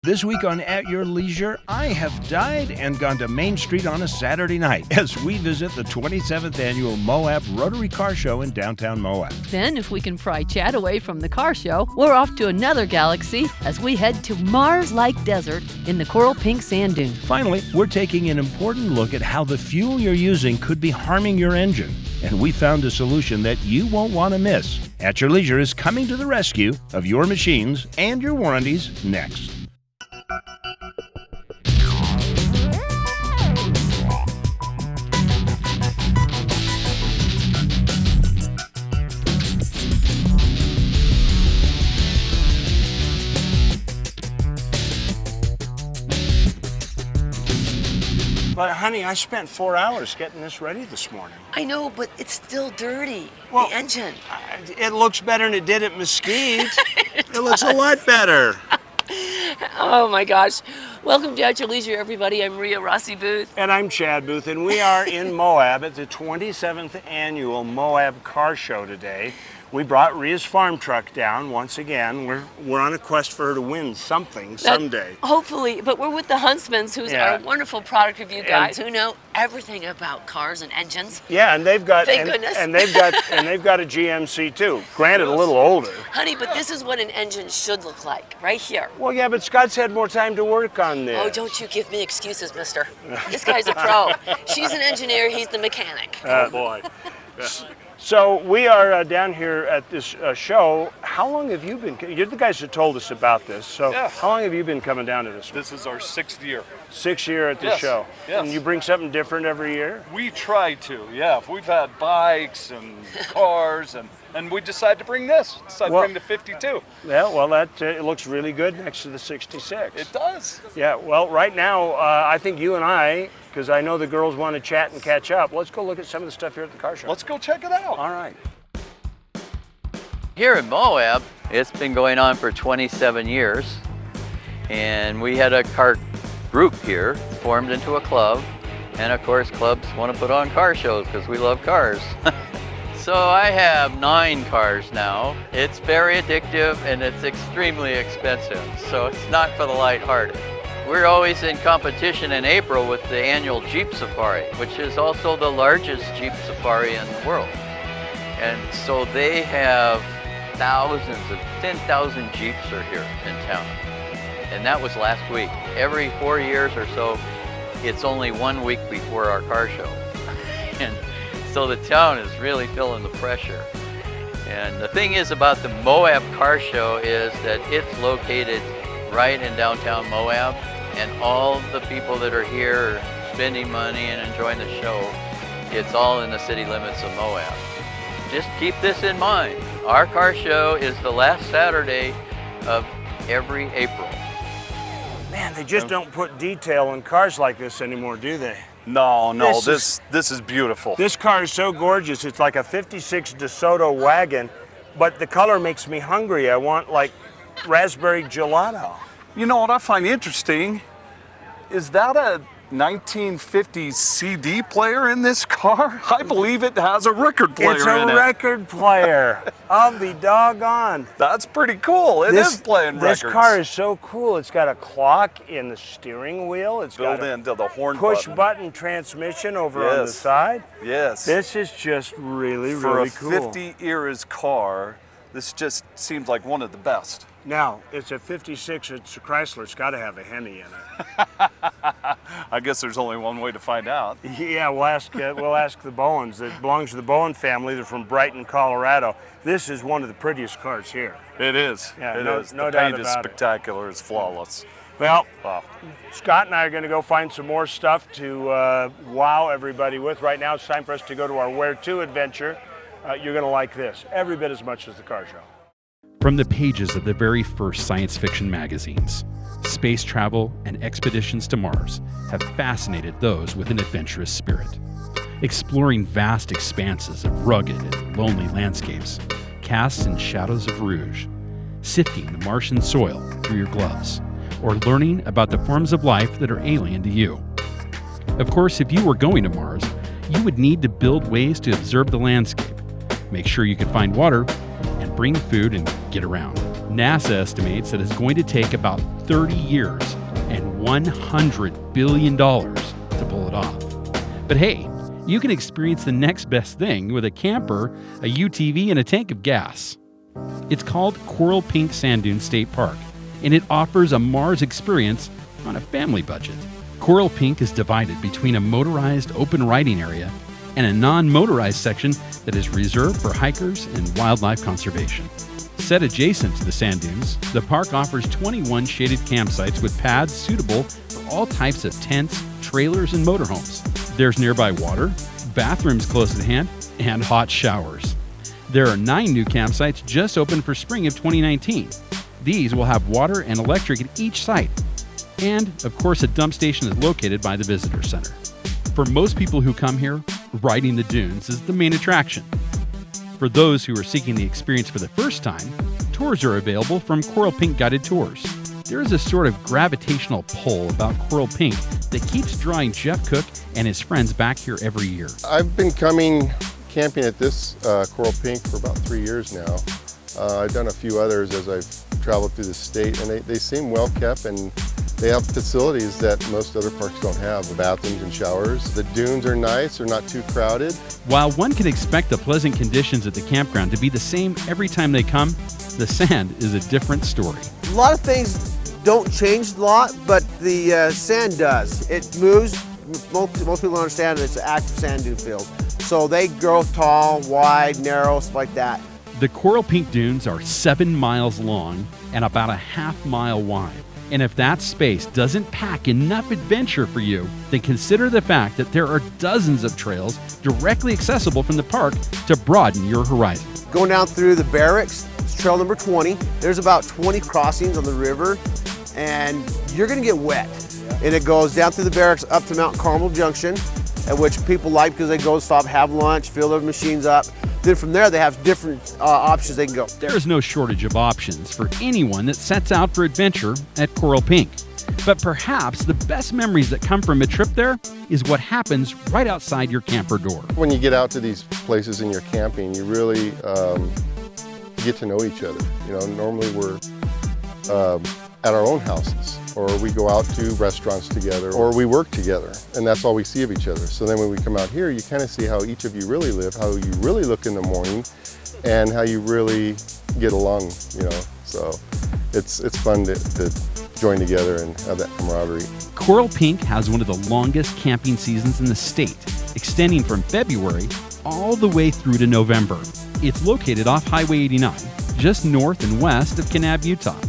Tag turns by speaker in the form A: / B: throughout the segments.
A: This week on At Your Leisure, I have died and gone to Main Street on a Saturday night as we visit the 27th Annual Moab Rotary Car Show in downtown Moab.
B: Then, if we can pry Chad away from the car show, we're off to another galaxy as we head to Mars-like desert in the coral pink sand dune.
A: Finally, we're taking an important look at how the fuel you're using could be harming your engine. And we found a solution that you won't want to miss. At Your Leisure is coming to the rescue of your machines and your warranties next. But honey, I spent 4 hours getting this ready this morning.
C: I know, but it's still dirty.
A: Well,
C: the engine.
A: It looks better than it did at Mesquite. It looks a lot better.
C: Oh my gosh. Welcome to At Your Leisure, everybody. I'm Maria Rossi Booth.
A: And I'm Chad Booth, and we are in Moab at the 27th Annual Moab Car Show today. We brought Ria's farm truck down once again. We're on a quest for her to win something someday.
C: Hopefully, but we're with the Huntsmans, who's our wonderful product review guys who know everything about cars and engines.
A: Yeah, and they've got
C: Thank goodness.
A: and they've got a GMC too. Granted, a little older.
C: Honey, but this is what an engine should look like, right here.
A: Well, yeah, but Scott's had more time to work on this.
C: Oh, don't you give me excuses, mister. This guy's a pro. She's an engineer, he's the mechanic.
A: Oh boy. So we are down here at this show. How long have you been? You're the guys that told us about this. So how long have you been coming down to this?
D: This is our 6th year.
A: 6th year at the show.
D: Yes.
A: And you bring something different every year?
D: We try to, yeah. We've had bikes and cars, and we decided to bring this. To bring the 52.
A: Yeah, well, it looks really good next to the 66.
D: It does.
A: Yeah, well, right now, I think you and I, because I know the girls want to chat and catch up, let's go look at some of the stuff here at the car show.
D: Let's go check it out.
A: All right.
E: Here in Moab, it's been going on for 27 years, and we had a car group here formed into a club, and of course clubs want to put on car shows because we love cars. So I have 9 cars now. It's very addictive and it's extremely expensive, so it's not for the lighthearted. We're always in competition in April with the annual Jeep Safari, which is also the largest Jeep Safari in the world. And so they have thousands of 10,000 Jeeps are here in town. And that was last week. Every 4 years or so, it's only 1 week before our car show. And so the town is really feeling the pressure. And the thing is about the Moab Car Show is that it's located right in downtown Moab, and all the people that are here are spending money and enjoying the show. It's all in the city limits of Moab. Just keep this in mind. Our car show is the last Saturday of every April.
A: Man, they just don't put detail on cars like this anymore, do they?
D: No, this is beautiful.
A: This car is so gorgeous. It's like a 56 DeSoto wagon, but the color makes me hungry. I want like raspberry gelato.
D: You know what I find interesting? Is that a 1950s CD player in this car? I believe it has a record player in it.
A: It's a record player. I'll be doggone.
D: That's pretty cool. It is playing records.
A: This car is so cool. It's got a clock in the steering wheel. It's
D: built
A: got
D: into the horn
A: push
D: button
A: transmission over on the side.
D: Yes.
A: This is just really,
D: For
A: really
D: a
A: cool.
D: 50 eras car, this just seems like one of the best.
A: Now, it's a 56, it's a Chrysler, it's got to have a Hemi in it.
D: I guess there's only one way to find out.
A: Yeah, we'll ask the Bowens. It belongs to the Bowen family. They're from Brighton, Colorado. This is one of the prettiest cars here.
D: It is.
A: Yeah,
D: it
A: no
D: is.
A: doubt
D: The paint is
A: about it.
D: spectacular. It's flawless.
A: Well,
D: Wow.
A: Scott and I are going to go find some more stuff to wow everybody with. Right now, it's time for us to go to our Where To adventure. You're going to like this every bit as much as the car show.
F: From the pages of the very first science fiction magazines, space travel and expeditions to Mars have fascinated those with an adventurous spirit. Exploring vast expanses of rugged and lonely landscapes, casts and shadows of rouge, sifting the Martian soil through your gloves, or learning about the forms of life that are alien to you. Of course, if you were going to Mars, you would need to build ways to observe the landscape, make sure you could find water, and bring food and get around. NASA estimates that it's going to take about 30 years and $100 billion to pull it off. But hey, you can experience the next best thing with a camper, a UTV, and a tank of gas. It's called Coral Pink Sand Dune State Park, and it offers a Mars experience on a family budget. Coral Pink is divided between a motorized open riding area and a non-motorized section that is reserved for hikers and wildlife conservation. Set adjacent to the sand dunes, the park offers 21 shaded campsites with pads suitable for all types of tents, trailers, and motorhomes. There's nearby water, bathrooms close at hand, and hot showers. There are 9 new campsites just opened for spring of 2019. These will have water and electric at each site. And, of course, a dump station is located by the visitor center. For most people who come here, riding the dunes is the main attraction. For those who are seeking the experience for the first time, tours are available from Coral Pink Guided Tours. There is a sort of gravitational pull about Coral Pink that keeps drawing Jeff Cook and his friends back here every year.
G: I've been coming camping at this Coral Pink for about 3 years now. I've done a few others as I've traveled through the state, and they seem well kept, and they have facilities that most other parks don't have, the bathrooms and showers. The dunes are nice, they're not too crowded.
F: While one can expect the pleasant conditions at the campground to be the same every time they come, the sand is a different story.
H: A lot of things don't change a lot, but the sand does. It moves. Most people understand that it's an active sand dune field. So they grow tall, wide, narrow, stuff like that.
F: The Coral Pink Dunes are 7 miles long and about a half-mile wide. And if that space doesn't pack enough adventure for you, then consider the fact that there are dozens of trails directly accessible from the park to broaden your horizon.
H: Going down through the barracks, it's trail number 20. There's about 20 crossings on the river, and you're gonna get wet. And it goes down through the barracks up to Mount Carmel Junction, at which people like because they go stop, have lunch, fill their machines up. Then from there, they have different options they can go.
F: There is no shortage of options for anyone that sets out for adventure at Coral Pink. But perhaps the best memories that come from a trip there is what happens right outside your camper door.
G: When you get out to these places and you're camping, you really get to know each other. You know, normally we're at our own houses, or we go out to restaurants together, or we work together, and that's all we see of each other. So then when we come out here, you kind of see how each of you really live, how you really look in the morning, and how you really get along, you know. So it's fun to join together and have that camaraderie.
F: Coral Pink has one of the longest camping seasons in the state, extending from February all the way through to November. It's located off Highway 89, just north and west of Kanab, Utah.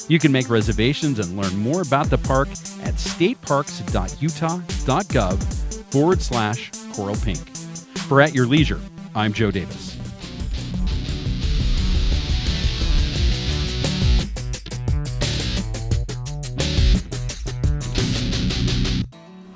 F: You can make reservations and learn more about the park at stateparks.utah.gov/Coral Pink. For At Your Leisure, I'm Joe Davis.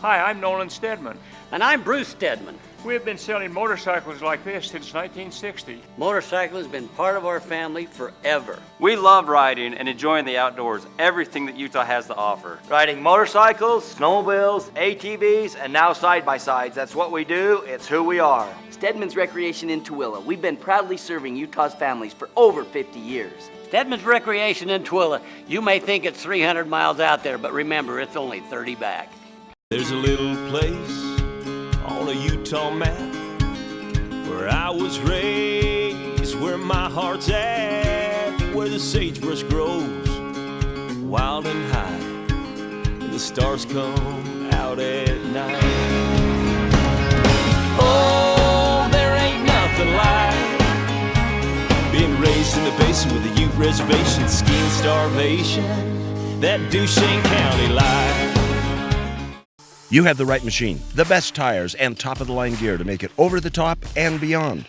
I: Hi, I'm Nolan Stedman.
J: And I'm Bruce Stedman.
I: We've been selling motorcycles like this since 1960.
J: Motorcycling has been part of our family forever.
K: We love riding and enjoying the outdoors, everything that Utah has to offer. Riding motorcycles, snowmobiles, ATVs, and now side-by-sides. That's what we do, it's who we are.
L: Stedman's Recreation in Tooele. We've been proudly serving Utah's families for over 50 years.
J: Stedman's Recreation in Tooele. You may think it's 300 miles out there, but remember, it's only 30 back.
M: There's a little place on a Utah map where I was raised, where my heart's at, where the sagebrush grows wild and high, and the stars come out at night. Oh, there ain't nothing like being raised in the basin with a Ute reservation, skiing starvation, that Duchesne County life.
A: You have the right machine, the best tires, and top-of-the-line gear to make it over the top and beyond.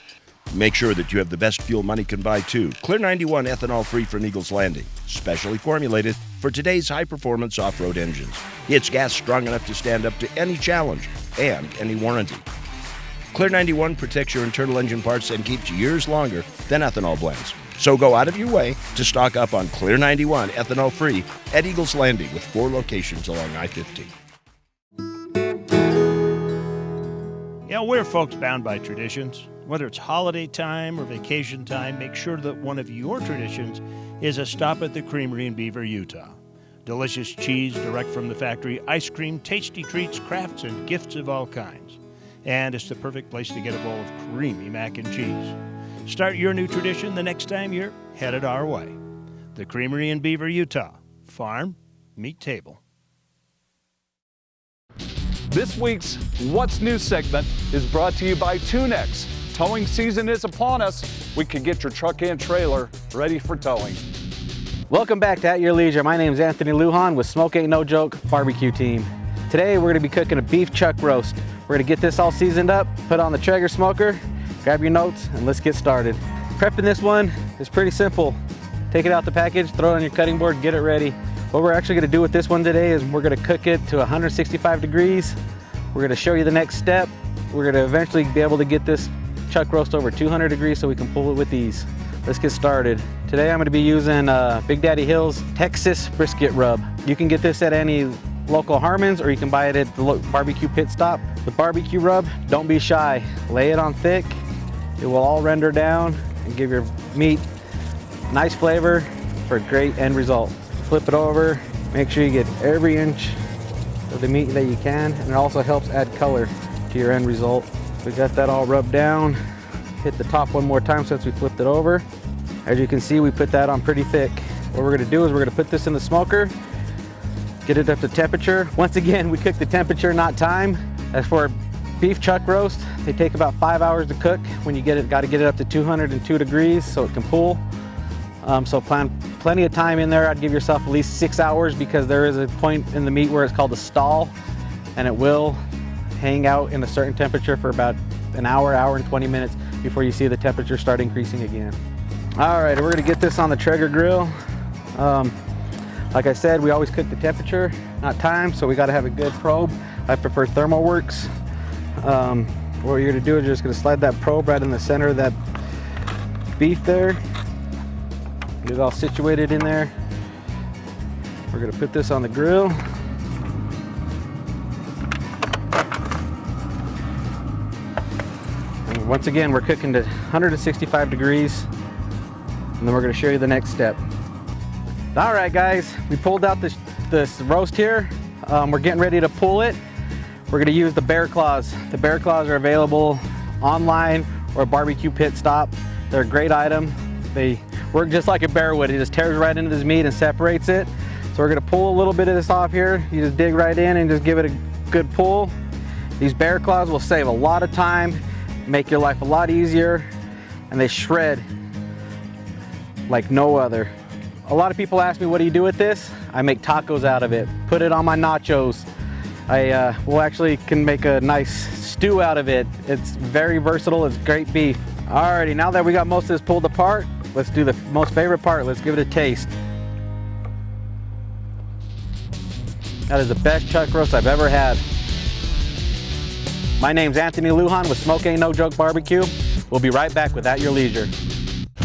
A: Make sure that you have the best fuel money can buy, too. Clear 91 ethanol free from Eagles Landing, specially formulated for today's high-performance off-road engines. It's gas strong enough to stand up to any challenge and any warranty. Clear 91 protects your internal engine parts and keeps you years longer than ethanol blends. So go out of your way to stock up on Clear 91 ethanol free at Eagles Landing with 4 locations along I-50.
N: You know, we're folks bound by traditions. Whether it's holiday time or vacation time, make sure that one of your traditions is a stop at the Creamery in Beaver, Utah. Delicious cheese direct from the factory, ice cream, tasty treats, crafts, and gifts of all kinds. And it's the perfect place to get a bowl of creamy mac and cheese. Start your new tradition the next time you're headed our way. The Creamery in Beaver, Utah. Farm, meet table.
D: This week's What's New segment is brought to you by Tunex. Towing season is upon us. We can get your truck and trailer ready for towing.
O: Welcome back to At Your Leisure. My name is Anthony Lujan with Smoke Ain't No Joke Barbecue Team. Today we're going to be cooking a beef chuck roast. We're going to get this all seasoned up, put on the Traeger smoker, grab your notes, and let's get started. Prepping this one is pretty simple. Take it out the package, throw it on your cutting board, get it ready. What we're actually going to do with this one today is we're going to cook it to 165 degrees. We're going to show you the next step. We're going to eventually be able to get this chuck roast over 200 degrees so we can pull it with ease. Let's get started. Today I'm going to be using Big Daddy Hill's Texas brisket rub. You can get this at any local Harmon's or you can buy it at the barbecue pit stop. The barbecue rub, don't be shy. Lay it on thick. It will all render down and give your meat nice flavor for a great end result. Flip it over, make sure you get every inch of the meat that you can, and it also helps add color to your end result. We got that all rubbed down. Hit the top one more time since we flipped it over. As you can see, we put that on pretty thick. What we're gonna do is we're gonna put this in the smoker, get it up to temperature. Once again, we cook the temperature, not time. As for beef chuck roast, they take about 5 hours to cook. When you get it, gotta get it up to 202 degrees so it can pull. So plan plenty of time in there. I'd give yourself at least 6 hours because there is a point in the meat where it's called a stall, and it will hang out in a certain temperature for about an hour, hour and 20 minutes before you see the temperature start increasing again. All right, we're gonna get this on the Traeger grill. Like I said, we always cook the temperature, not time, so we gotta have a good probe. I prefer ThermoWorks. What you're gonna do is you're just gonna slide that probe right in the center of that beef there. Get it all situated in there. We're gonna put this on the grill. And once again, we're cooking to 165 degrees, and then we're gonna show you the next step. All right, guys, we pulled out this roast here. We're getting ready to pull it. We're gonna use the bear claws. The bear claws are available online or barbecue pit stop. They're a great item. They work just like a bear would. It just tears right into this meat and separates it. So we're gonna pull a little bit of this off here. You just dig right in and just give it a good pull. These bear claws will save a lot of time, make your life a lot easier, and they shred like no other. A lot of people ask me, what do you do with this? I make tacos out of it, put it on my nachos. I will actually can make a nice stew out of it. It's very versatile, it's great beef. Alrighty, now that we got most of this pulled apart, let's do the most favorite part. Let's give it a taste. That is the best chuck roast I've ever had. My name's Anthony Lujan with Smoke Ain't No Joke Barbecue. We'll be right back with At Your Leisure.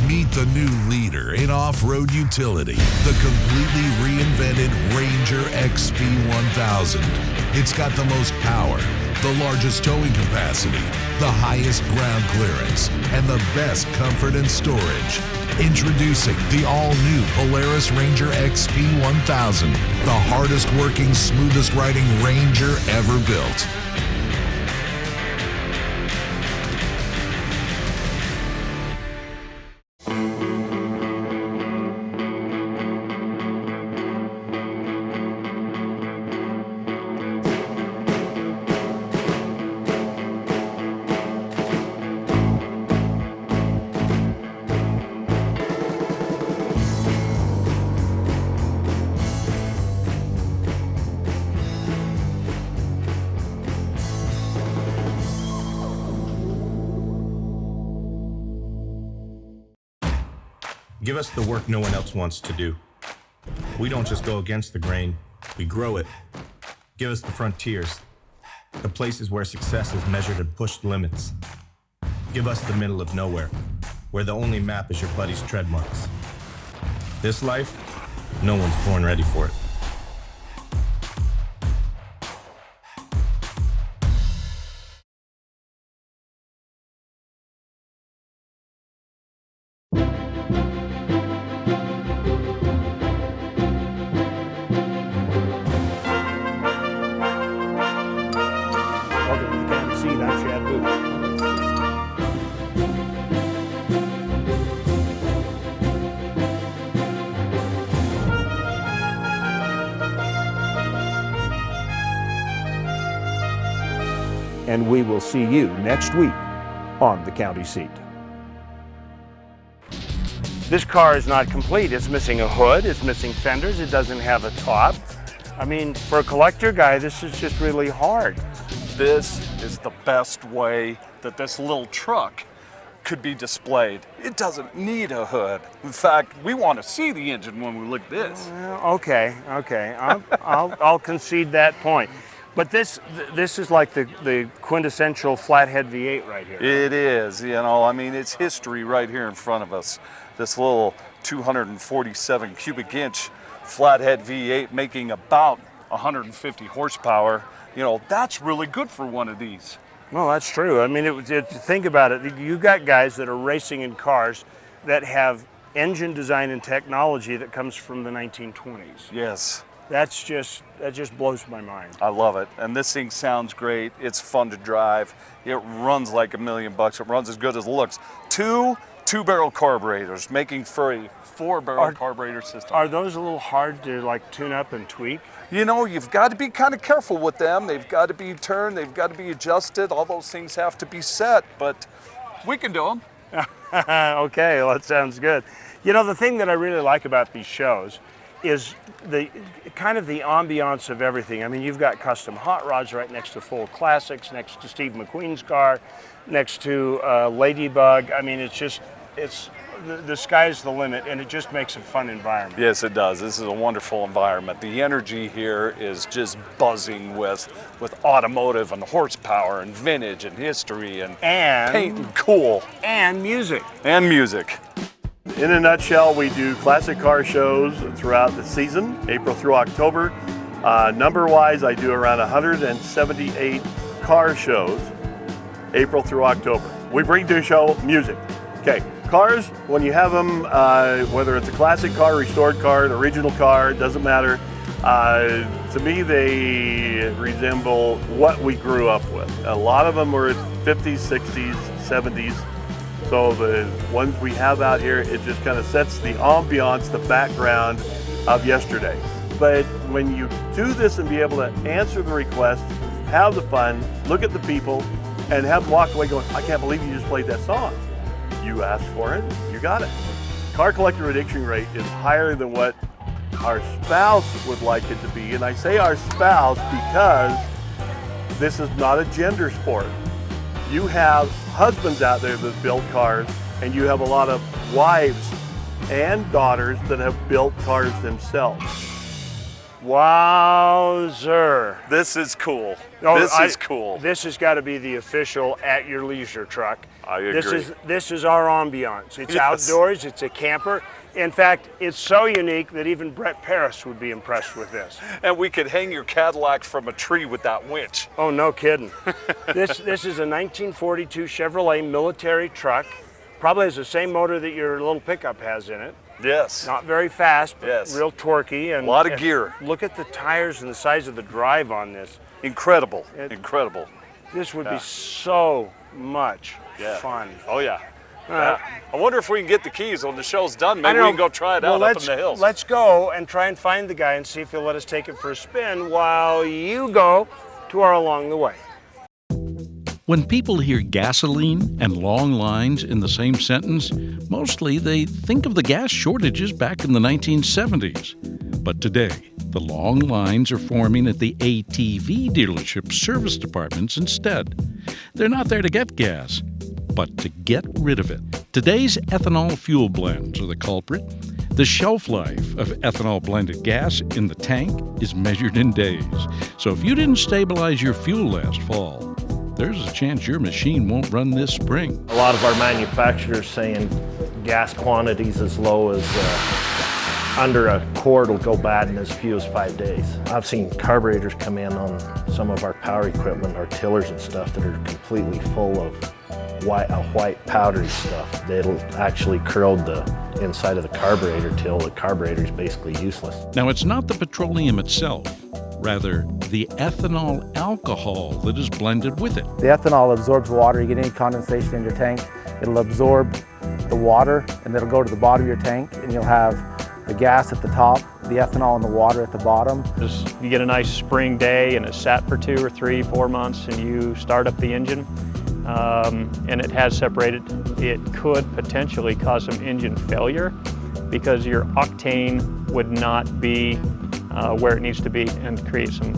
P: Meet the new leader in off-road utility, the completely reinvented Ranger XP 1000. It's got the most power, the largest towing capacity, the highest ground clearance, and the best comfort and storage. Introducing the all-new Polaris Ranger XP 1000, the hardest working, smoothest riding Ranger ever built.
Q: Give us the work no one else wants to do. We don't just go against the grain, we grow it. Give us the frontiers, the places where success is measured and pushed limits. Give us the middle of nowhere, where the only map is your buddy's tread marks. This life, no one's born ready for it.
N: and we will see you next week on The County Seat. This car is not complete. It's missing a hood, it's missing fenders, it doesn't have a top. I mean, for a collector guy, this is just really hard.
D: This is the best way that this little truck could be displayed. It doesn't need a hood. In fact, we want to see the engine when we look at this.
N: Okay. I'll concede that point. But this is like the quintessential flathead V8 right here.
D: It is, you know, I mean, it's history right here in front of us. This little 247 cubic inch flathead V8 making about 150 horsepower. You know, that's really good for one of these.
N: Well, that's true. I mean, think about it. You got guys that are racing in cars that have engine design and technology that comes from the 1920s.
D: Yes.
N: That just blows my mind.
D: I love it. And this thing sounds great. It's fun to drive. It runs like $1 million. It runs as good as it looks. Two-barrel carburetors, making for a 4-barrel carburetor system.
N: Are those a little hard to like tune up and tweak?
D: You know, you've got to be kind of careful with them. They've got to be turned, they've got to be adjusted. All those things have to be set, but we can do them.
N: Okay, well, that sounds good. You know, the thing that I really like about these shows is the kind of the ambiance of everything. I mean, you've got custom hot rods right next to full classics, next to Steve McQueen's car, next to Ladybug. I mean, the sky's the limit, and it just makes a fun environment.
D: Yes, it does. This is a wonderful environment. The energy here is just buzzing with automotive and horsepower and vintage and history and paint and cool.
N: And music.
D: And music.
R: In a nutshell, we do classic car shows throughout the season, April through October. Number-wise, I do around 178 car shows, April through October. We bring to a show music. Okay, cars, when you have them, whether it's a classic car, restored car, an original car, it doesn't matter. To me, they resemble what we grew up with. A lot of them were 50s, 60s, 70s. So the ones we have out here, it just kind of sets the ambiance, the background of yesterday. But when you do this and be able to answer the request, have the fun, look at the people, and have them walk away going, I can't believe you just played that song. You asked for it, you got it. Car collector addiction rate is higher than what our spouse would like it to be. And I say our spouse because this is not a gender sport. You have husbands out there that build cars, and you have a lot of wives and daughters that have built cars themselves.
N: Wowzer.
D: This is cool. Cool.
N: This has got to be the official At Your Leisure truck.
D: I agree.
N: This is our ambiance. It's outdoors, it's a camper. In fact, it's so unique that even Brett Paris would be impressed with this.
D: And we could hang your Cadillac from a tree with that winch.
N: Oh, no kidding. This is a 1942 Chevrolet military truck. Probably has the same motor that your little pickup has in it.
D: Yes.
N: Not very fast, but real torquey. And
D: a lot of gear.
N: Look at the tires and the size of the drive on this.
D: Incredible. Incredible.
N: This would be so much fun.
D: Oh, yeah. I wonder if we can get the keys when the show's done. Maybe we can go try it out up in the hills.
N: Let's go and try and find the guy and see if he'll let us take it for a spin while you go to our Along the Way.
S: When people hear gasoline and long lines in the same sentence, mostly they think of the gas shortages back in the 1970s. But today, the long lines are forming at the ATV dealership service departments instead. They're not there to get gas, but to get rid of it. Today's ethanol fuel blends are the culprit. The shelf life of ethanol blended gas in the tank is measured in days. So if you didn't stabilize your fuel last fall, there's a chance your machine won't run this spring.
T: A lot of our manufacturers saying gas quantities as low as under a quart will go bad in as few as 5 days. I've seen carburetors come in on some of our power equipment, our tillers and stuff, that are completely full of white powdery stuff. That'll actually corrode the inside of the carburetor till the carburetor is basically useless.
S: Now, it's not the petroleum itself, rather the ethanol alcohol that is blended with it.
U: The ethanol absorbs water. You get any condensation in your tank, it'll absorb the water and it'll go to the bottom of your tank, and you'll have the gas at the top the ethanol in the water at the bottom.
I: Just, you get a nice spring day and it's sat for 2 or 3, 4 months and you start up the engine and it has separated. It could potentially cause some engine failure because your octane would not be where it needs to be and create some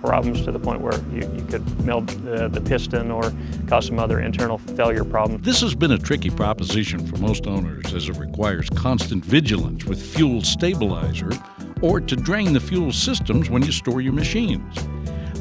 I: problems to the point where you could melt the piston or cause some other internal failure problem.
S: This has been a tricky proposition for most owners as it requires constant vigilance with fuel stabilizer or to drain the fuel systems when you store your machines.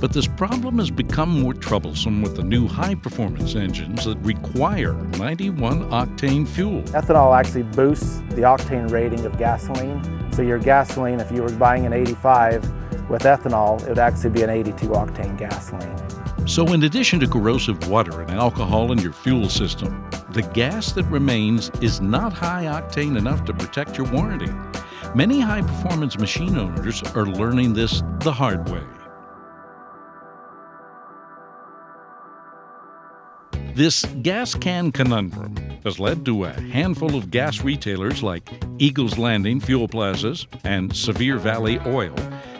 S: But this problem has become more troublesome with the new high-performance engines that require 91 octane fuel.
U: Ethanol actually boosts the octane rating of gasoline. So your gasoline, if you were buying an 85 with ethanol, it would actually be an 82 octane gasoline.
S: So in addition to corrosive water and alcohol in your fuel system, the gas that remains is not high octane enough to protect your warranty. Many high-performance machine owners are learning this the hard way. This gas can conundrum has led to a handful of gas retailers like Eagles Landing Fuel Plazas and Sevier Valley Oil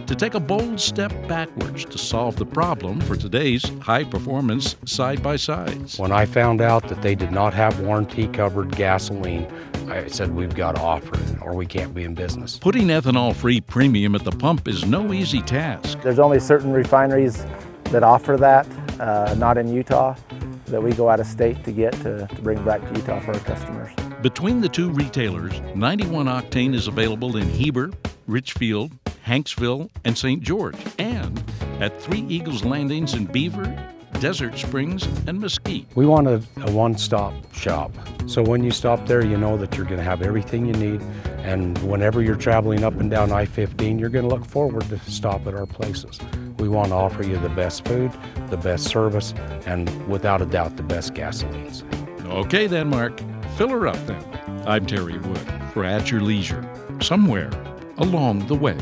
S: to take a bold step backwards to solve the problem for today's high-performance side-by-sides.
B: When I found out that they did not have warranty-covered gasoline, I said, we've got to offer it or we can't be in business.
S: Putting ethanol-free premium at the pump is no easy task.
U: There's only certain refineries that offer that, not in Utah, that we go out of state to get to bring back to Utah for our customers.
S: Between the two retailers, 91 octane is available in Heber, Richfield, Hanksville, and St. George, and at 3 Eagles Landings in Beaver, Desert Springs, and Mesquite.
B: We want a one-stop shop. So when you stop there, you know that you're going to have everything you need. And whenever you're traveling up and down I-15, you're going to look forward to stop at our places. We want to offer you the best food, the best service, and without a doubt, the best gasolines.
S: Okay then, Mark. Fill her up then. I'm Terry Wood for At Your Leisure, somewhere along the way.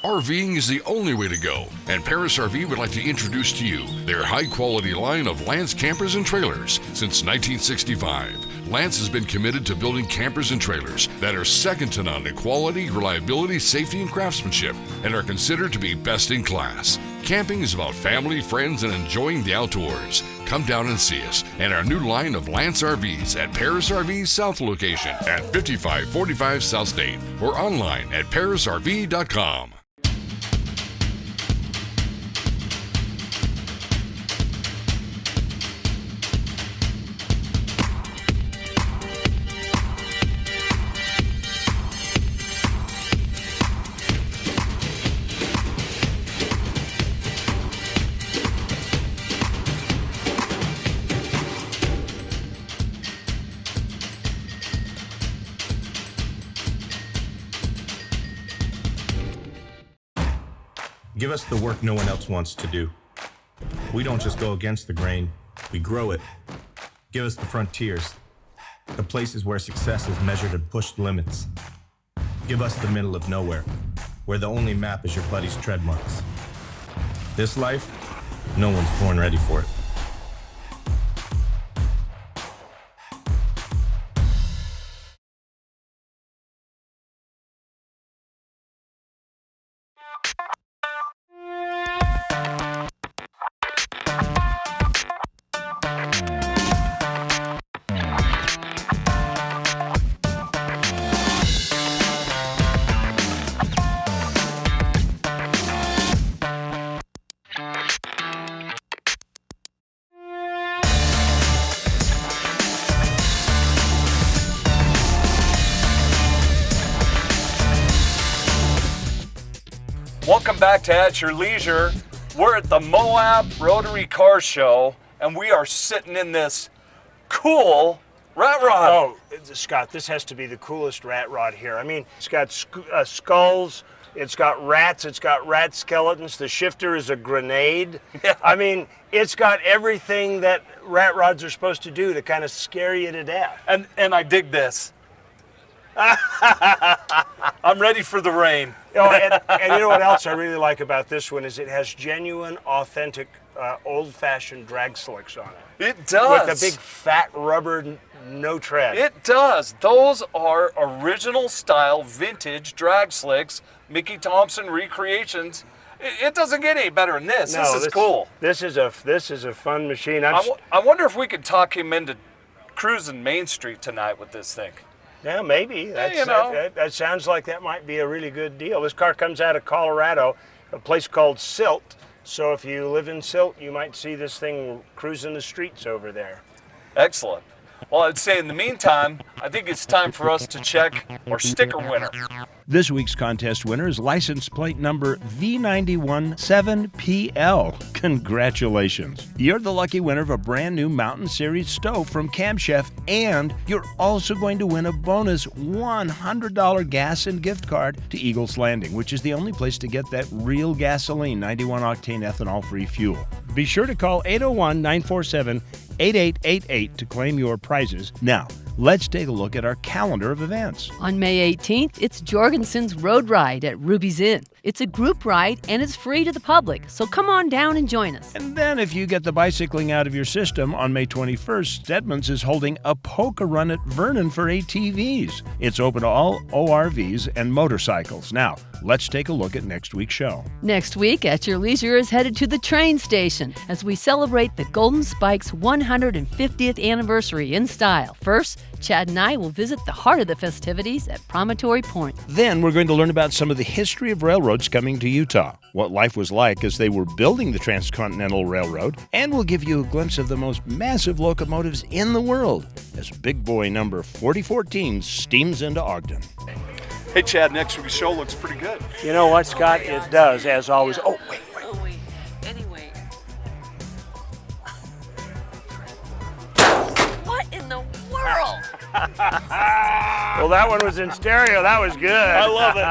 V: RVing is the only way to go, and Paris RV would like to introduce to you their high-quality line of Lance campers and trailers. Since 1965, Lance has been committed to building campers and trailers that are second to none in quality, reliability, safety, and craftsmanship, and are considered to be best in class. Camping is about family, friends, and enjoying the outdoors. Come down and see us and our new line of Lance RVs at Paris RV's South location at 5545 South State or online at parisrv.com.
Q: Give us the work no one else wants to do. We don't just go against the grain, we grow it. Give us the frontiers, the places where success is measured and pushed limits. Give us the middle of nowhere, where the only map is your buddy's tread marks. This life, no one's born ready for it.
D: Welcome back to At Your Leisure. We're at the Moab Rotary Car Show, and we are sitting in this cool rat rod.
N: Oh, Scott, this has to be the coolest rat rod here. I mean, it's got skulls, it's got rats, it's got rat skeletons. The shifter is a grenade. Yeah. I mean, it's got everything that rat rods are supposed to do to kind of scare you to death.
D: And I dig this. I'm ready for the rain.
N: Oh, and you know what else I really like about this one is it has genuine, authentic old-fashioned drag slicks on it.
D: It does.
N: With a big fat rubber no tread.
D: It does. Those are original style vintage drag slicks, Mickey Thompson recreations. It doesn't get any better than this.
N: No,
D: this is cool.
N: This is a fun machine.
D: I wonder if we could talk him into cruising Main Street tonight with this thing.
N: Yeah, maybe. That sounds like that might be a really good deal. This car comes out of Colorado, a place called Silt. So if you live in Silt, you might see this thing cruising the streets over there.
D: Excellent. Well, I'd say in the meantime, I think it's time for us to check our sticker winner.
A: This week's contest winner is license plate number V917PL. Congratulations. You're the lucky winner of a brand new Mountain Series stove from Camp Chef, and you're also going to win a bonus $100 gas and gift card to Eagles Landing, which is the only place to get that real gasoline 91-octane ethanol-free fuel. Be sure to call 801-947-8888 to claim your prizes. Now, let's take a look at our calendar of events.
C: On May 18th, it's Jorgensen's Road Ride at Ruby's Inn. It's a group ride and it's free to the public, so come on down and join us.
A: And then if you get the bicycling out of your system, on May 21st, Stedman's is holding a polka run at Vernon for ATVs. It's open to all ORVs and motorcycles. Now, let's take a look at next week's show.
C: Next week, At Your Leisure is headed to the train station as we celebrate the Golden Spike's 150th anniversary in style. First, Chad and I will visit the heart of the festivities at Promontory Point.
A: Then we're going to learn about some of the history of railroads coming to Utah, what life was like as they were building the Transcontinental Railroad, and we'll give you a glimpse of the most massive locomotives in the world as big boy number 4014 steams into Ogden.
D: Hey, Chad, next week's show looks pretty good.
N: You know what, Scott? It does, as always. Oh, wait.
C: Anyway. What in the world?
N: Well, that one was in stereo. That was good.
D: I love it.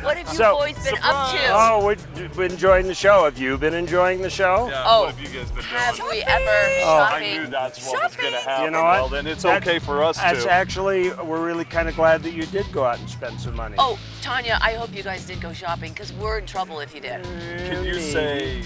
C: What have you boys been up to?
N: Oh, we've been enjoying the show. Have you been enjoying the show?
D: Yeah,
C: Oh,
D: what have you guys been
C: have
D: doing?
C: we ever
D: I knew that's what was going to happen.
N: You know what?
D: Well, then it's okay for us
N: That's
D: to.
N: actually, we're really kind of glad that you did go out and spend some money.
C: Oh, Tanya, I hope you guys did go shopping because we're in trouble if you did.
D: Can you say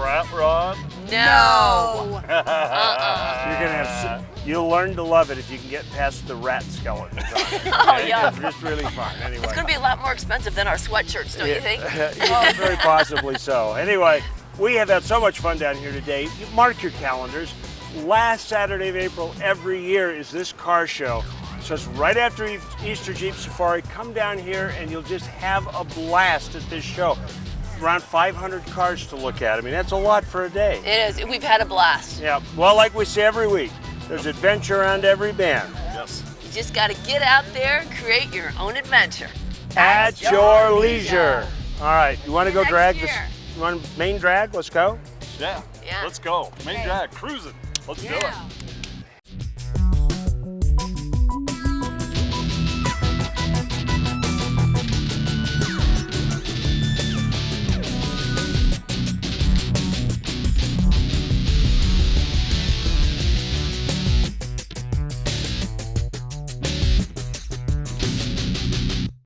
D: rat rod?
C: No.
N: You're gonna have. You'll learn to love it if you can get past the rat skeletons.
C: Oh, yeah.
N: It's just really fun. Anyway.
C: It's going to be a lot more expensive than our sweatshirts, don't you think?
N: Well, very possibly so. Anyway, we have had so much fun down here today. Mark your calendars. Last Saturday of April every year is this car show. So it's right after Easter Jeep Safari. Come down here and you'll just have a blast at this show. Around 500 cars to look at. I mean, that's a lot for a day.
C: It is. We've had a blast.
N: Yeah. Well, like we say every week, there's adventure around every bend.
D: Yes.
C: You just got to get out there and create your own adventure.
N: At your leisure. All right. You want to go drag this? You want main drag? Let's go.
D: Yeah. Let's go. Main drag, cruising. Let's do it.